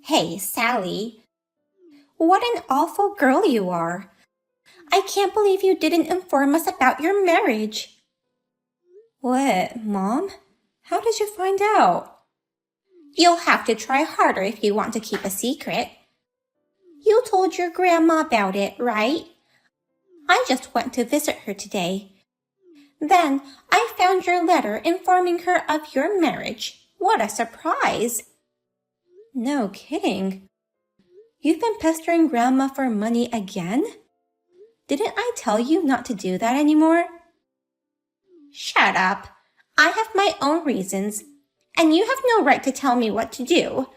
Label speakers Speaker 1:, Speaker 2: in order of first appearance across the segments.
Speaker 1: Hey, Sally. What an awful girl you are. I can't believe you didn't inform us about your marriage. What, Mom? How did you find out? You'll have to try harder if you want to keep a secret. You told your grandma about it, right? I just went to visit her today. Then I found your letter informing her of your marriage. What a surprise! No kidding. You've been pestering Grandma for money again? Didn't I tell you not to do that anymore? Shut up. I have my own reasons, and you have no right to tell me what to do.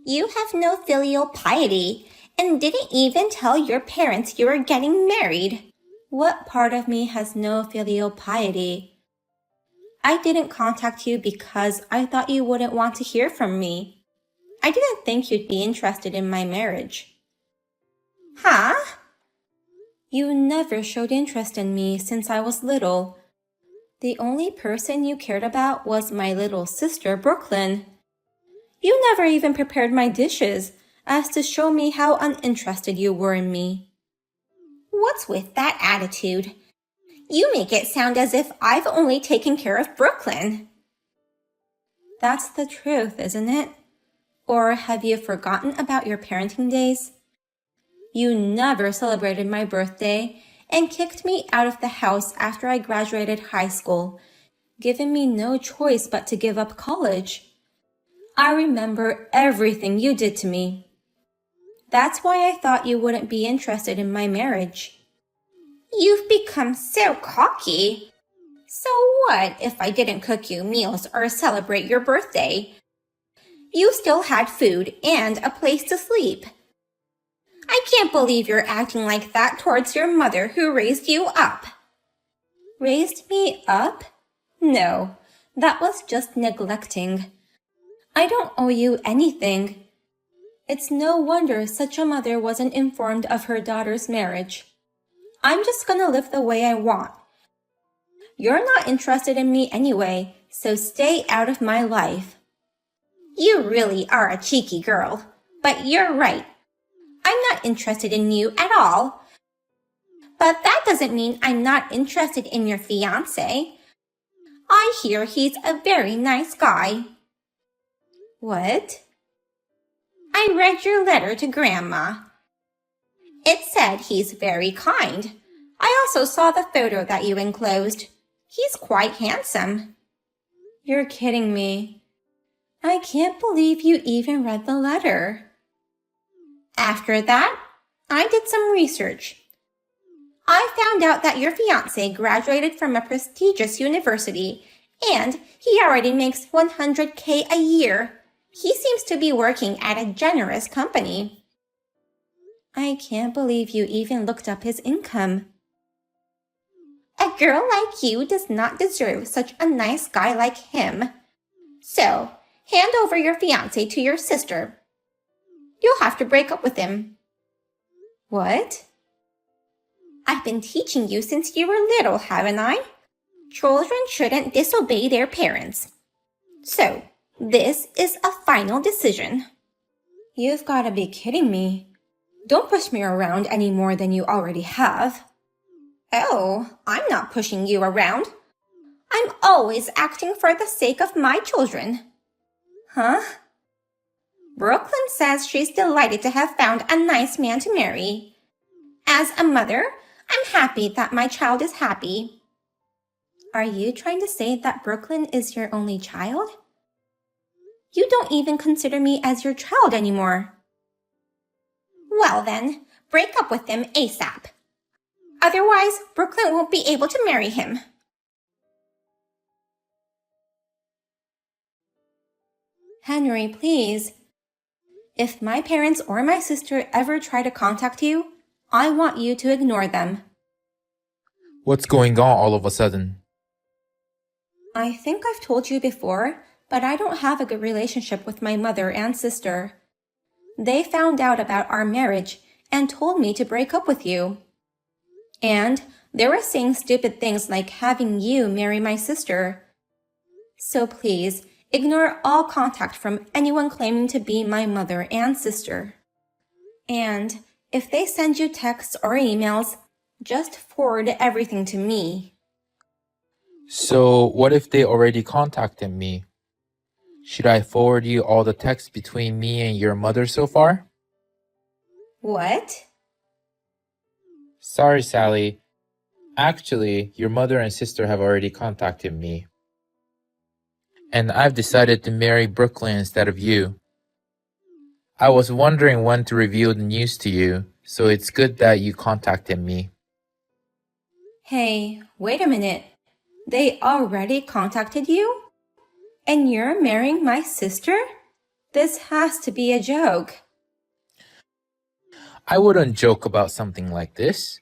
Speaker 1: You have no filial piety, and didn't even tell your parents you were getting married. What part of me has no filial piety? I didn't contact you because I thought you wouldn't want to hear from me. I didn't think you'd be interested in my marriage. Huh? You never showed interest in me since I was little. The only person you cared about was my little sister, Brooklyn. You never even prepared my dishes as to show me how uninterested you were in me. What's with that attitude? You make it sound as if I've only taken care of Brooklyn. That's the truth, isn't it? Or have you forgotten about your parenting days? You never celebrated my birthday and kicked me out of the house after I graduated high school, giving me no choice but to give up college. I remember everything you did to me. That's why I thought you wouldn't be interested in my marriage. You've become so cocky. So what if I didn't cook you meals or celebrate your birthday? You still had food and a place to sleep. I can't believe you're acting like that towards your mother who raised you up. Raised me up? No, that was just neglecting. I don't owe you anything. It's no wonder such a mother wasn't informed of her daughter's marriage. I'm just gonna live the way I want. You're not interested in me anyway, so stay out of my life. You really are a cheeky girl, but you're right. I'm not interested in you at all. But that doesn't mean I'm not interested in your fiancé. I hear he's a very nice guy. What? I read your letter to Grandma. It said he's very kind. I also saw the photo that you enclosed. He's quite handsome. You're kidding me. I can't believe you even read the letter. After that, I did some research. I found out that your fiancé graduated from a prestigious university, and he already makes $100K a year. He seems to be working at a generous company. I can't believe you even looked up his income. A girl like you does not deserve such a nice guy like him. So, hand over your fiancé to your sister. You'll have to break up with him. What? I've been teaching you since you were little, haven't I? Children shouldn't disobey their parents. So, this is a final decision. You've got to be kidding me. Don't push me around any more than you already have. Oh, I'm not pushing you around. I'm always acting for the sake of my children. Huh? Brooklyn says she's delighted to have found a nice man to marry. As a mother, I'm happy that my child is happy. Are you trying to say that Brooklyn is your only child? You don't even consider me as your child anymore. Well then, break up with him ASAP. Otherwise, Brooklyn won't be able to marry him. Henry, please. If my parents or my sister ever try to contact you, I want you to ignore them.
Speaker 2: What's going on all of a sudden?
Speaker 1: I think I've told you before, but I don't have a good relationship with my mother and sister. They found out about our marriage and told me to break up with you. And they were saying stupid things like having you marry my sister. So please, Ignore all contact from anyone claiming to be my mother and sister. And if they send you texts or emails, just forward everything to me.
Speaker 2: So, what if they already contacted me? Should I forward you all the texts between me and your mother so far?
Speaker 1: What?
Speaker 2: Sorry, Sally. Actually, your mother and sister have already contacted me. And I've decided to marry Brooklyn instead of you. I was wondering when to reveal the news to you, so it's good that you contacted me.
Speaker 1: Hey, wait a minute. They already contacted you? And you're marrying my sister? This has to be a joke.
Speaker 2: I wouldn't joke about something like this.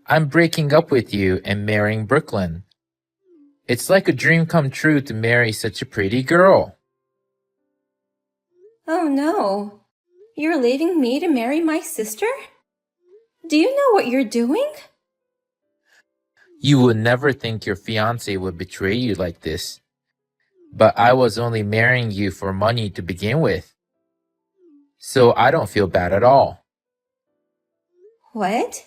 Speaker 2: I'm breaking up with you and marrying Brooklyn. It's like a dream come true to marry such a pretty girl.
Speaker 1: Oh no. You're leaving me to marry my sister? Do you know what you're doing?
Speaker 2: You would never think your fiancé would betray you like this. But I was only marrying you for money to begin with. So I don't feel bad at all.
Speaker 1: What?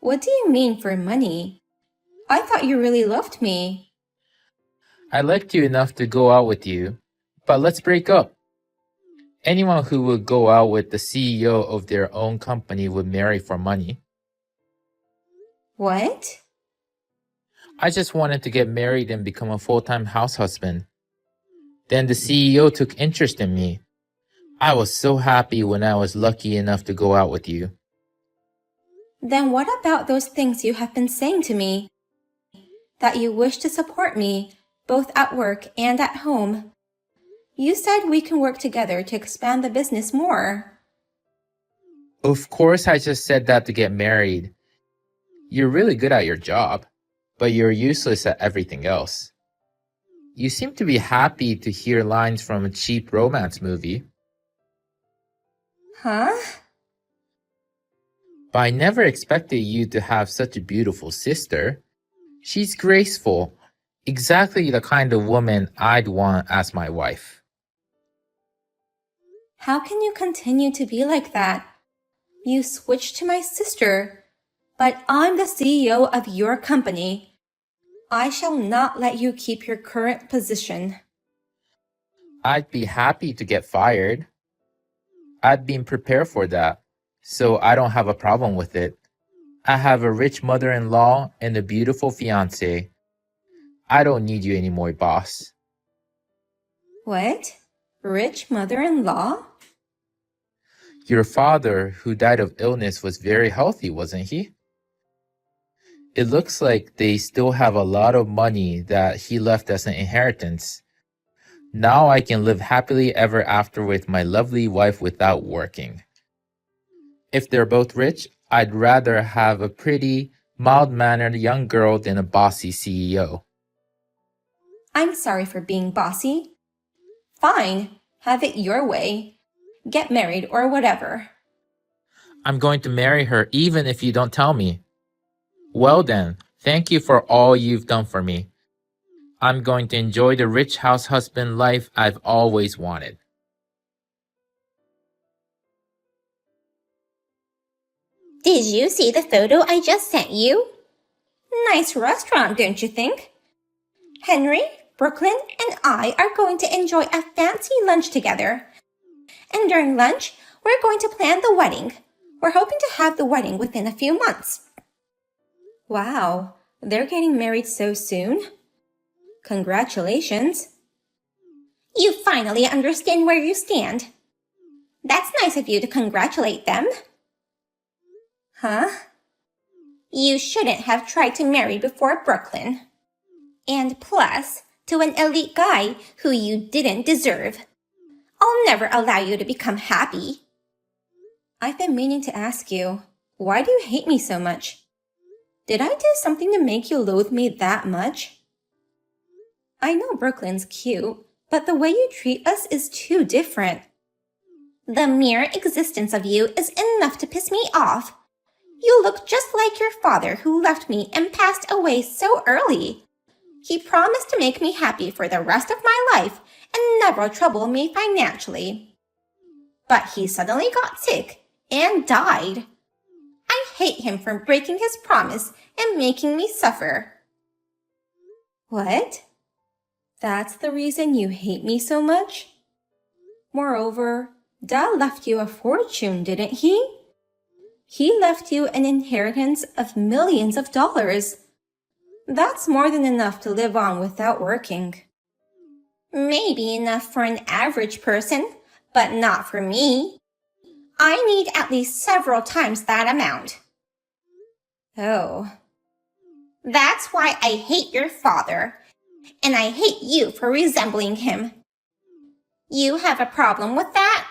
Speaker 1: What do you mean for money? I thought you really loved me.
Speaker 2: I liked you enough to go out with you, but let's break up. Anyone who would go out with the CEO of their own company would marry for money.
Speaker 1: What?
Speaker 2: I just wanted to get married and become a full-time house husband. Then the CEO took interest in me. I was so happy when I was lucky enough to go out with you.
Speaker 1: Then what about those things you have been saying to me? That you wish to support me, both at work and at home. You said we can work together to expand the business more.
Speaker 2: Of course, I just said that to get married. You're really good at your job, but you're useless at everything else. You seem to be happy to hear lines from a cheap romance movie.
Speaker 1: Huh?
Speaker 2: But I never expected you to have such a beautiful sister. She's graceful, exactly the kind of woman I'd want as my wife.
Speaker 1: How can you continue to be like that? You switched to my sister, but I'm the CEO of your company. I shall not let you keep your current position.
Speaker 2: I'd be happy to get fired. I'd been prepared for that, so I don't have a problem with it. I have a rich mother-in-law and a beautiful fiancé. I don't need you anymore, boss.
Speaker 1: What? Rich mother-in-law?
Speaker 2: Your father, who died of illness, was very healthy, wasn't he? It looks like they still have a lot of money that he left as an inheritance. Now I can live happily ever after with my lovely wife without working. If they're both rich, I'd rather have a pretty, mild-mannered young girl than a bossy CEO.
Speaker 1: I'm sorry for being bossy. Fine, have it your way. Get married or whatever.
Speaker 2: I'm going to marry her even if you don't tell me. Well then, thank you for all you've done for me. I'm going to enjoy the rich house husband life I've always wanted.
Speaker 1: Did you see the photo I just sent you? Nice restaurant, don't you think? Henry, Brooklyn, and I are going to enjoy a fancy lunch together. And during lunch, we're going to plan the wedding. We're hoping to have the wedding within a few months. Wow, they're getting married so soon? Congratulations. You finally understand where you stand. That's nice of you to congratulate them. Huh? You shouldn't have tried to marry before Brooklyn. And plus, to an elite guy who you didn't deserve. I'll never allow you to become happy. I've been meaning to ask you, why do you hate me so much? Did I do something to make you loathe me that much? I know Brooklyn's cute, but the way you treat us is too different. The mere existence of you is enough to piss me off. You look just like your father who left me and passed away so early. He promised to make me happy for the rest of my life, and never troubled me financially. But he suddenly got sick and died. I hate him for breaking his promise and making me suffer.
Speaker 3: What? That's the reason you hate me so much? Moreover, Dad left you a fortune, didn't he? He left you an inheritance of millions of dollars. That's more than enough to live on without working.
Speaker 1: Maybe enough for an average person, but not for me. I need at least several times that amount.
Speaker 3: Oh.
Speaker 1: That's why I hate your father, and I hate you for resembling him. You have a problem with that?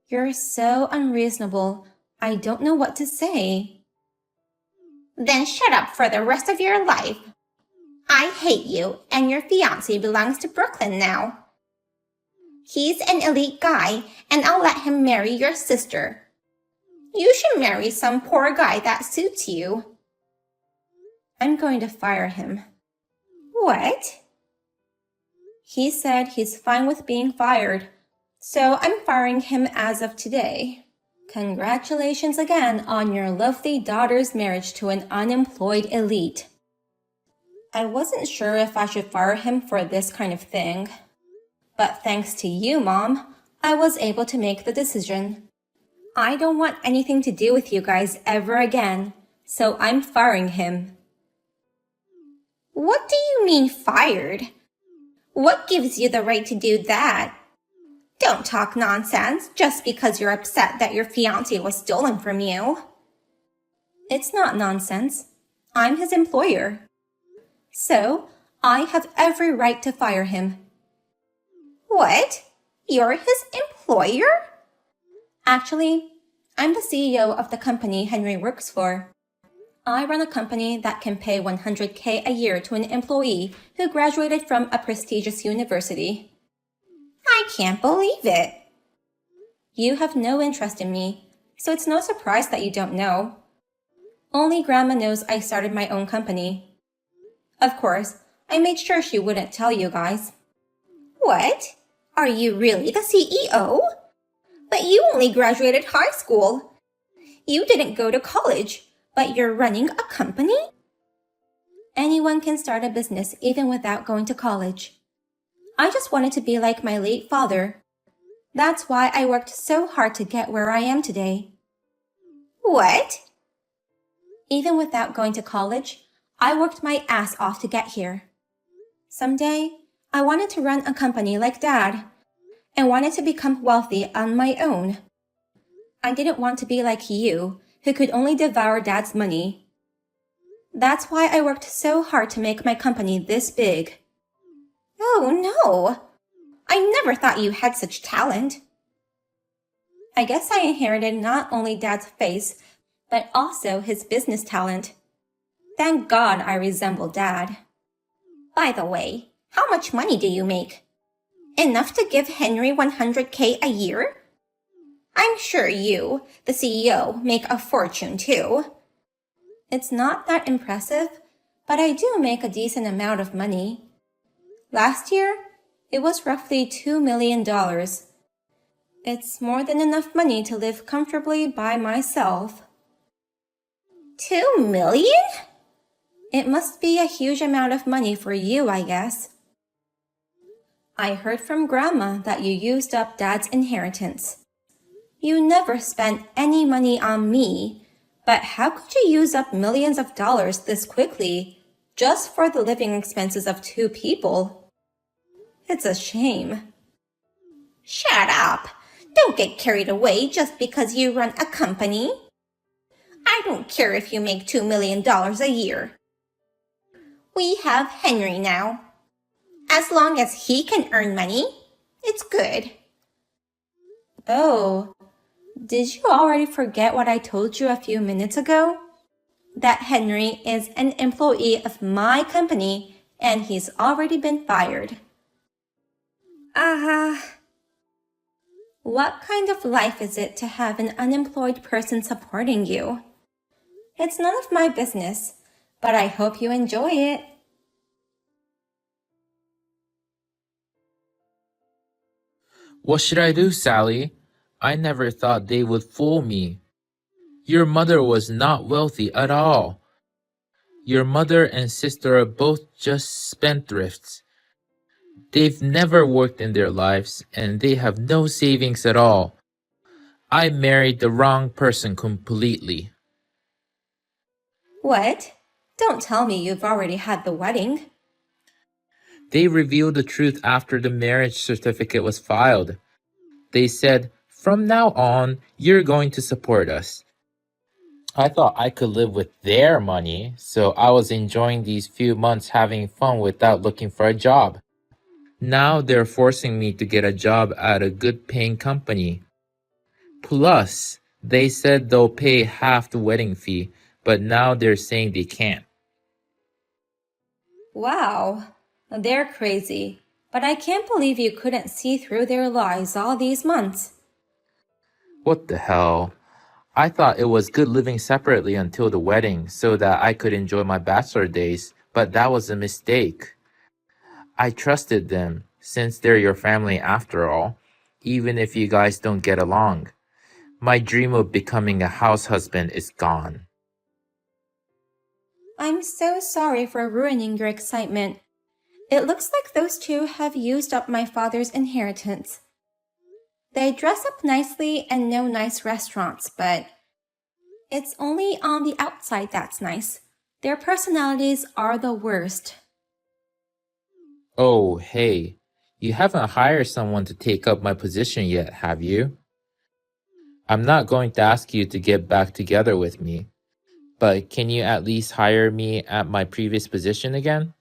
Speaker 3: You're so unreasonable. I don't know what to say.
Speaker 1: Then shut up for the rest of your life. I hate you, and your fiancé belongs to Brooklyn now. He's an elite guy, and I'll let him marry your sister. You should marry some poor guy that suits you.
Speaker 3: I'm going to fire him.
Speaker 1: What?
Speaker 3: He said he's fine with being fired, so I'm firing him as of today. Congratulations again on your lovely daughter's marriage to an unemployed elite. I wasn't sure if I should fire him for this kind of thing. But thanks to you, Mom, I was able to make the decision. I don't want anything to do with you guys ever again, so I'm firing him.
Speaker 1: What do you mean fired? What gives you the right to do that? Don't talk nonsense just because you're upset that your fiancé was stolen from you.
Speaker 3: It's not nonsense. I'm his employer. So, I have every right to fire him.
Speaker 1: What? You're his employer?
Speaker 3: Actually, I'm the CEO of the company Henry works for. I run a company that can pay $100K a year to an employee who graduated from a prestigious university.
Speaker 1: I can't believe it.
Speaker 3: You have no interest in me, so it's no surprise that you don't know. Only Grandma knows I started my own company. Of course, I made sure she wouldn't tell you guys.
Speaker 1: What? Are you really the CEO? But you only graduated high school. You didn't go to college, but you're running a company?
Speaker 3: Anyone can start a business even without going to college. I just wanted to be like my late father. That's why I worked so hard to get where I am today.
Speaker 1: What?
Speaker 3: Even without going to college, I worked my ass off to get here. Someday, I wanted to run a company like Dad, and wanted to become wealthy on my own. I didn't want to be like you, who could only devour Dad's money. That's why I worked so hard to make my company this big.
Speaker 1: Oh no! I never thought you had such talent.
Speaker 3: I guess I inherited not only Dad's face, but also his business talent. Thank God I resemble Dad.
Speaker 1: By the way, how much money do you make? Enough to give Henry $100K a year? I'm sure you, the CEO, make a fortune too.
Speaker 3: It's not that impressive, but I do make a decent amount of money. Last year, it was roughly $2 million. It's more than enough money to live comfortably by myself.
Speaker 1: 2 million?
Speaker 3: It must be a huge amount of money for you, I guess. I heard from Grandma that you used up Dad's inheritance. You never spent any money on me, but how could you use up millions of dollars this quickly, just for the living expenses of 2 people? It's a shame.
Speaker 1: Shut up! Don't get carried away just because you run a company. I don't care if you make $2 million a year. We have Henry now. As long as he can earn money, it's good.
Speaker 3: Oh, did you already forget what I told you a few minutes ago? That Henry is an employee of my company and he's already been fired. What kind of life is it to have an unemployed person supporting you? It's none of my business, but I hope you enjoy it.
Speaker 2: What should I do, Sally? I never thought they would fool me. Your mother was not wealthy at all. Your mother and sister are both just spendthrifts. They've never worked in their lives, and they have no savings at all. I married the wrong person completely.
Speaker 3: What? Don't tell me you've already had the wedding.
Speaker 2: They revealed the truth after the marriage certificate was filed. They said, "From now on, you're going to support us." I thought I could live with their money, so I was enjoying these few months having fun without looking for a job. Now they're forcing me to get a job at a good paying company. Plus, they said they'll pay half the wedding fee, but now they're saying they can't.
Speaker 3: Wow, they're crazy. But I can't believe you couldn't see through their lies all these months.
Speaker 2: What the hell? I thought it was good living separately until the wedding so that I could enjoy my bachelor days, but that was a mistake. I trusted them, since they're your family after all, even if you guys don't get along. My dream of becoming a house husband is gone.
Speaker 3: I'm so sorry for ruining your excitement. It looks like those two have used up my father's inheritance. They dress up nicely and know nice restaurants, but it's only on the outside that's nice. Their personalities are the worst.
Speaker 2: Oh, hey, you haven't hired someone to take up my position yet, have you? I'm not going to ask you to get back together with me, but can you at least hire me at my previous position again?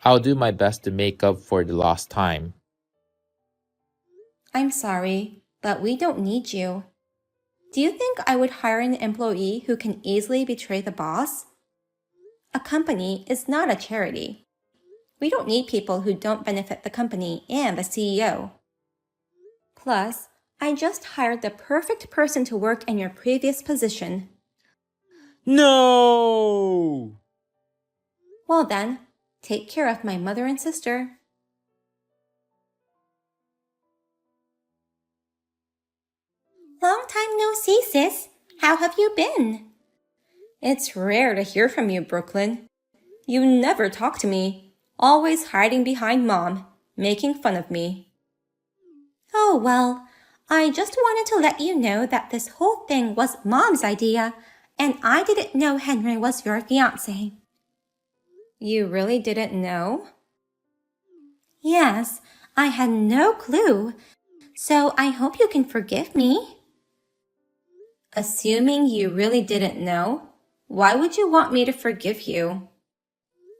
Speaker 2: I'll do my best to make up for the lost time.
Speaker 3: I'm sorry, but we don't need you. Do you think I would hire an employee who can easily betray the boss? A company is not a charity. We don't need people who don't benefit the company and the CEO. Plus, I just hired the perfect person to work in your previous position.
Speaker 2: No!
Speaker 3: Well then, take care of my mother and sister.
Speaker 1: Long time no see, sis. How have you been?
Speaker 3: It's rare to hear from you, Brooklyn. You never talk to me, always hiding behind Mom, making fun of me.
Speaker 1: Oh, well, I just wanted to let you know that this whole thing was Mom's idea, and I didn't know Henry was your fiancé.
Speaker 3: You really didn't know?
Speaker 1: Yes, I had no clue, so I hope you can forgive me.
Speaker 3: Assuming you really didn't know, why would you want me to forgive you?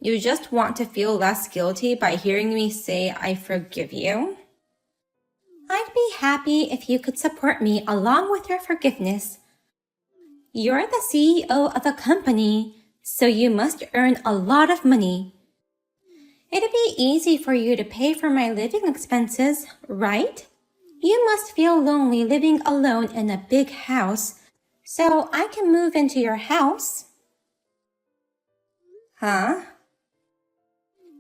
Speaker 3: You just want to feel less guilty by hearing me say I forgive you?
Speaker 1: I'd be happy if you could support me along with your forgiveness. You're the CEO of a company, so you must earn a lot of money. It'd be easy for you to pay for my living expenses, right? You must feel lonely living alone in a big house, so I can move into your house.
Speaker 3: Huh?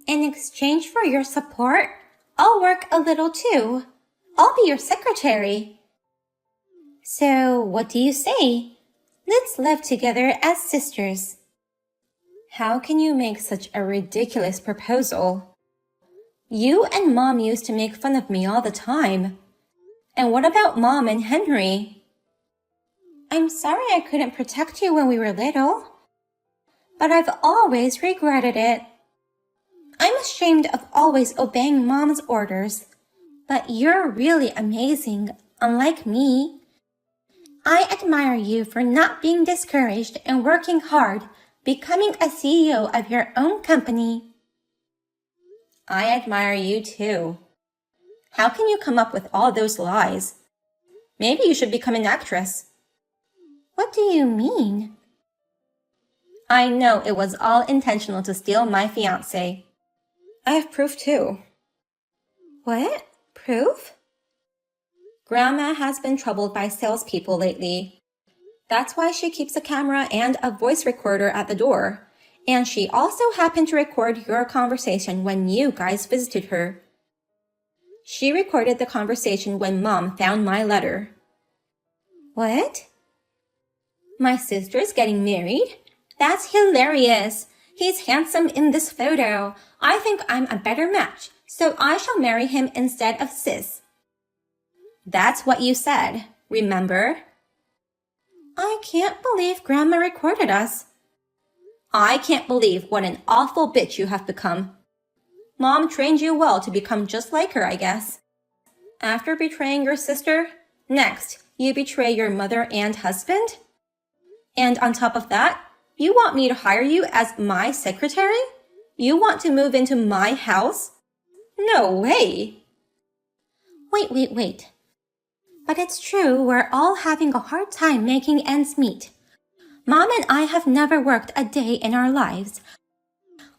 Speaker 1: In exchange for your support, I'll work a little too. I'll be your secretary. So, what do you say? Let's live together as sisters.
Speaker 3: How can you make such a ridiculous proposal? You and Mom used to make fun of me all the time. And what about Mom and Henry?
Speaker 1: I'm sorry I couldn't protect you when we were little, but I've always regretted it. I'm ashamed of always obeying Mom's orders, but you're really amazing, unlike me. I admire you for not being discouraged and working hard, becoming a CEO of your own company.
Speaker 3: I admire you too. How can you come up with all those lies? Maybe you should become an actress.
Speaker 1: What do you mean?
Speaker 3: I know it was all intentional to steal my fiancé. I have proof too.
Speaker 1: What? Proof?
Speaker 3: Grandma has been troubled by salespeople lately. That's why she keeps a camera and a voice recorder at the door. And she also happened to record your conversation when you guys visited her. She recorded the conversation when Mom found my letter.
Speaker 1: What?
Speaker 3: My sister's getting married? That's hilarious. He's handsome in this photo. I think I'm a better match, so I shall marry him instead of Sis. That's what you said, remember?
Speaker 1: I can't believe Grandma recorded us.
Speaker 3: I can't believe what an awful bitch you have become. Mom trained you well to become just like her, I guess. After betraying your sister, next, you betray your mother and husband? And on top of that, you want me to hire you as my secretary? You want to move into my house? No way!
Speaker 1: Wait. But it's true, we're all having a hard time making ends meet. Mom and I have never worked a day in our lives.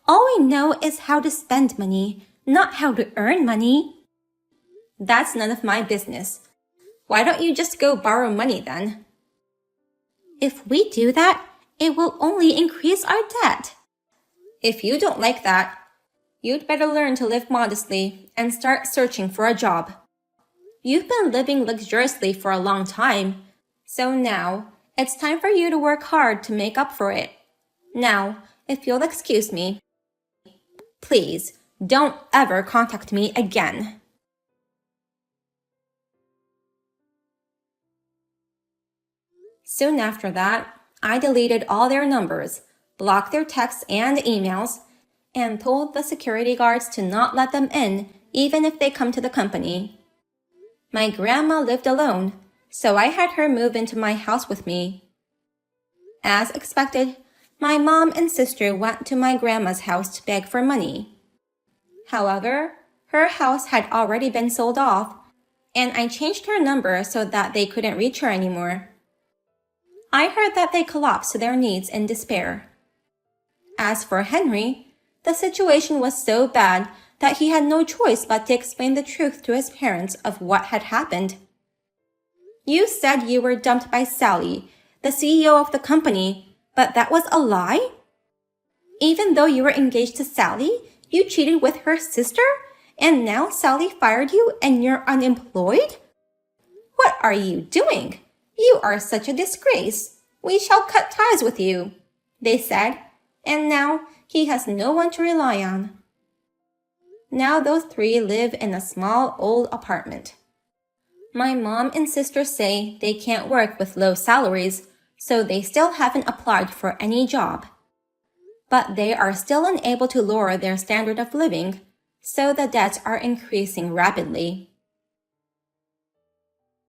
Speaker 1: All we know is how to spend money, not how to earn money.
Speaker 3: That's none of my business. Why don't you just go borrow money then?
Speaker 1: If we do that, it will only increase our debt.
Speaker 3: If you don't like that, you'd better learn to live modestly and start searching for a job. You've been living luxuriously for a long time, so now it's time for you to work hard to make up for it. Now, if you'll excuse me, please don't ever contact me again. Soon after that, I deleted all their numbers, blocked their texts and emails, and told the security guards to not let them in even if they come to the company. My grandma lived alone, so I had her move into my house with me. As expected, my mom and sister went to my grandma's house to beg for money. However, her house had already been sold off, and I changed her number so that they couldn't reach her anymore. I heard that they collapsed to their knees in despair. As for Henry, the situation was so bad that he had no choice but to explain the truth to his parents of what had happened. You said you were dumped by Sally, the CEO of the company, but that was a lie? Even though you were engaged to Sally, you cheated with her sister, and now Sally fired you and you're unemployed? What are you doing? You are such a disgrace. We shall cut ties with you, they said, and now he has no one to rely on. Now those three live in a small old apartment. My mom and sister say they can't work with low salaries, so they still haven't applied for any job. But they are still unable to lower their standard of living, so the debts are increasing rapidly.